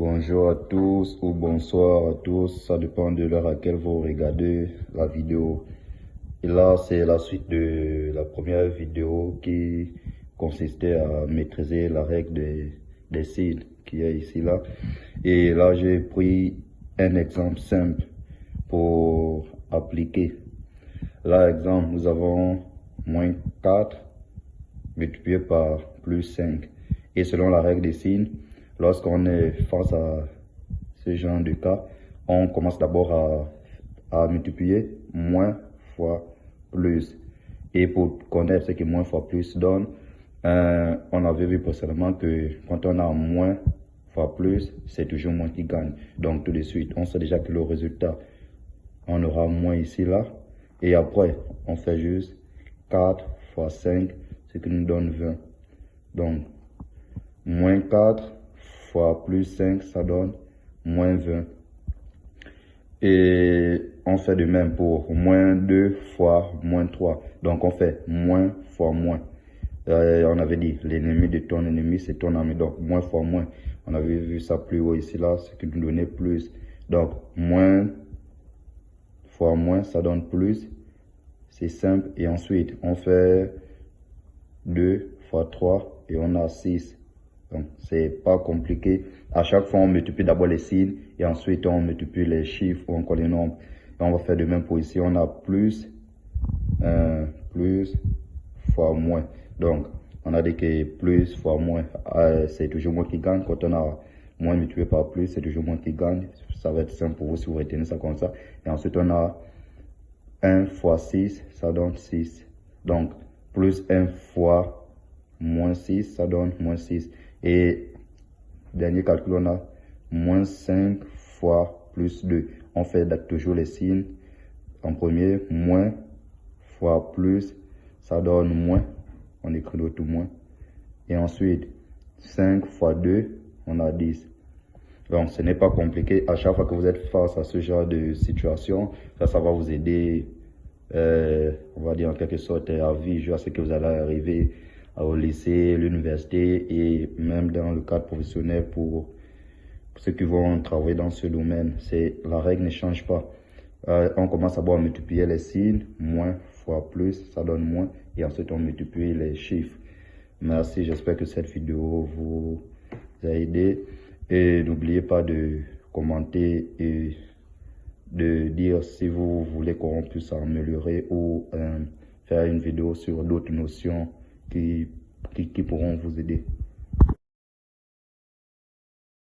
Bonjour à tous ou bonsoir à tous, ça dépend de l'heure à laquelle vous regardez la vidéo. Et là, c'est la suite de la première vidéo qui consistait à maîtriser la règle des signes qui est ici là. Et là, j'ai pris un exemple simple pour appliquer. Là, exemple, nous avons moins 4 multiplié par plus 5. Et selon la règle des signes, lorsqu'on est face à ce genre de cas, on commence d'abord à multiplier moins fois plus. Et pour connaître ce que moins fois plus donne, on avait vu précédemment que quand on a moins fois plus, c'est toujours moins qui gagne. Donc tout de suite, on sait déjà que le résultat, on aura moins ici, là. Et après, on fait juste 4 fois 5, ce qui nous donne 20. Donc, moins 4 fois plus 5, ça donne moins 20. Et on fait de même pour moins 2 fois moins 3. Donc, on fait moins fois moins. On avait dit, l'ennemi de ton ennemi, c'est ton ami. Donc, moins fois moins. On avait vu ça plus haut ici, là, ce qui nous donnait plus. Donc, moins fois moins, ça donne plus. C'est simple. Et ensuite, on fait 2 fois 3 et on a 6. Donc, c'est pas compliqué. À chaque fois, on multiplie d'abord les signes et ensuite, on multiplie les chiffres ou encore les nombres. Et on va faire de même pour ici. On a plus fois moins. Donc, on a dit que plus fois moins, c'est toujours moins qui gagne. Quand on a moins multiplié par plus, c'est toujours moins qui gagne. Ça va être simple pour vous si vous retenez ça comme ça. Et ensuite, on a 1 fois 6, ça donne 6. Donc, plus 1 fois moins 6, ça donne moins 6. Et dernier calcul, on a moins 5 fois plus 2. On fait toujours les signes. En premier, moins fois plus, ça donne moins. On écrit l'autre moins. Et ensuite, 5 fois 2, on a 10. Donc, ce n'est pas compliqué. À chaque fois que vous êtes face à ce genre de situation, ça va vous aider, on va dire en quelque sorte, à vivre à ce que vous allez arriver au lycée, l'université et même dans le cadre professionnel pour ceux qui vont travailler dans ce domaine. La règle ne change pas. On commence à multiplier les signes, moins fois plus, ça donne moins. Et ensuite, on multiplie les chiffres. Merci, j'espère que cette vidéo vous a aidé. Et n'oubliez pas de commenter et de dire si vous voulez qu'on puisse améliorer ou faire une vidéo sur d'autres notions qui pourront vous aider.